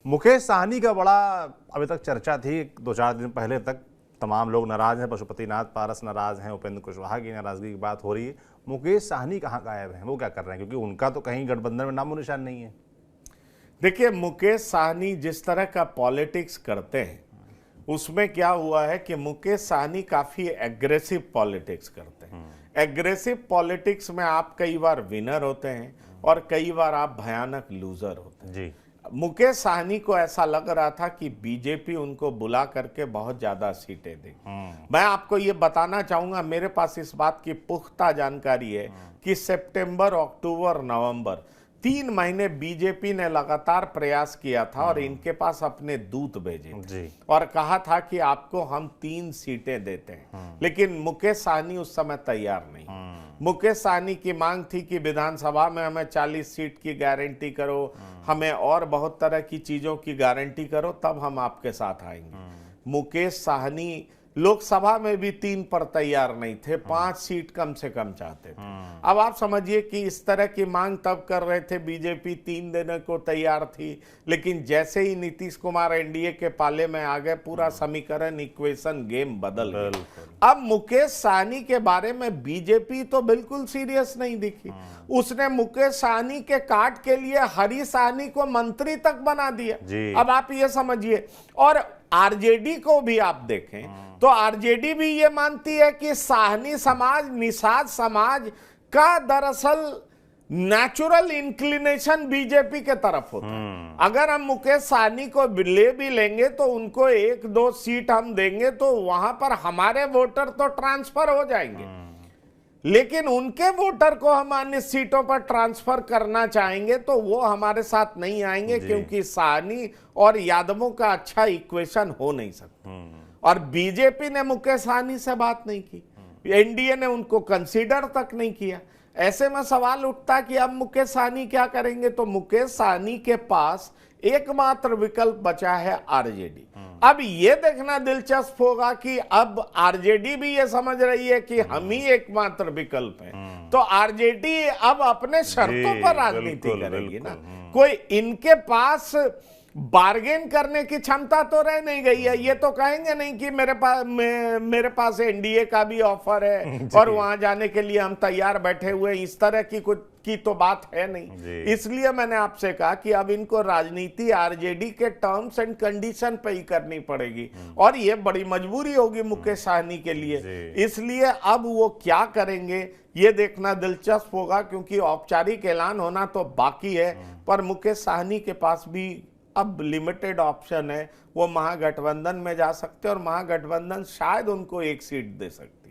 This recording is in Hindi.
मुकेश साहनी का बड़ा अभी तक चर्चा थी, 2-4 दिन पहले तक तमाम लोग नाराज हैं, पशुपतिनाथ पारस नाराज हैं, उपेंद्र कुशवाहा की नाराजगी की बात हो रही है। मुकेश साहनी कहाँ गायब हैं, वो क्या कर रहे हैं? क्योंकि उनका तो कहीं गठबंधन में नामो निशान नहीं है। देखिए, मुकेश साहनी जिस तरह का पॉलिटिक्स करते हैं उसमें क्या हुआ है कि मुकेश साहनी काफी एग्रेसिव पॉलिटिक्स करते हैं। एग्रेसिव पॉलिटिक्स में आप कई बार विनर होते हैं और कई बार आप भयानक लूजर होते हैं। जी। मुकेश साहनी को ऐसा लग रहा था कि बीजेपी उनको बुला करके बहुत ज्यादा सीटें देगी। मैं आपको ये बताना चाहूंगा, मेरे पास इस बात की पुख्ता जानकारी है कि सितंबर, अक्टूबर, नवंबर 3 महीने बीजेपी ने लगातार प्रयास किया था और इनके पास अपने दूत भेजे थे और कहा था कि आपको हम 3 सीटें देते हैं, लेकिन मुकेश साहनी उस समय तैयार नहीं। मुकेश साहनी की मांग थी कि विधानसभा में हमें 40 सीट की गारंटी करो, हमें और बहुत तरह की चीजों की गारंटी करो, तब हम आपके साथ आएंगे। मुकेश साहनी लोकसभा में भी 3 पर तैयार नहीं थे, 5 सीट कम से कम चाहते थे। अब आप समझिए कि इस तरह की मांग तब कर रहे थे, बीजेपी 3 देने को तैयार थी, लेकिन जैसे ही नीतीश कुमार एनडीए के पाले में आ गए, पूरा समीकरण, इक्वेशन, गेम बदल गया। अब मुकेश साहनी के बारे में बीजेपी तो बिल्कुल सीरियस नहीं दिखी। उसने मुकेश साहनी के काट के लिए हरी साहनी को मंत्री तक बना दिया। अब आप ये समझिए, और आरजेडी को भी आप देखें तो आरजेडी भी ये मानती है कि साहनी समाज, निषाद समाज का दरअसल नेचुरल इंक्लिनेशन बीजेपी के तरफ होता है। अगर हम मुकेश साहनी को ले भी लेंगे तो उनको 1-2 सीट हम देंगे तो वहां पर हमारे वोटर तो ट्रांसफर हो जाएंगे, लेकिन उनके वोटर को हम अन्य सीटों पर ट्रांसफर करना चाहेंगे तो वो हमारे साथ नहीं आएंगे, क्योंकि साहनी और यादवों का अच्छा इक्वेशन हो नहीं सकता। और बीजेपी ने मुकेश साहनी से बात नहीं की, एनडीए ने उनको कंसीडर तक नहीं किया। ऐसे में सवाल उठता कि अब मुकेश साहनी क्या करेंगे? तो मुकेश साहनी के पास एकमात्र विकल्प बचा है आरजेडी। अब ये देखना दिलचस्प होगा कि अब आरजेडी भी ये समझ रही है कि हम ही एकमात्र विकल्प हैं, तो आरजेडी अब अपने शर्तों पर राजनीति करेगी ना। कोई इनके पास बार्गेन करने की क्षमता तो रह नहीं गई है। ये तो कहेंगे नहीं कि मेरे पास एनडीए का भी ऑफर है और वहां जाने के लिए हम तैयार बैठे हुए, इस तरह की कुछ की तो बात है नहीं। इसलिए मैंने आपसे कहा कि अब इनको राजनीति आरजेडी के टर्म्स एंड कंडीशन पे ही करनी पड़ेगी, और ये बड़ी मजबूरी होगी मुकेश साहनी के लिए। इसलिए अब वो क्या करेंगे ये देखना दिलचस्प होगा, क्योंकि औपचारिक ऐलान होना तो बाकी है, पर मुकेश साहनी के पास भी अब लिमिटेड ऑप्शन है। वो महागठबंधन में जा सकते हैं और महागठबंधन शायद उनको 1 सीट दे सकती है।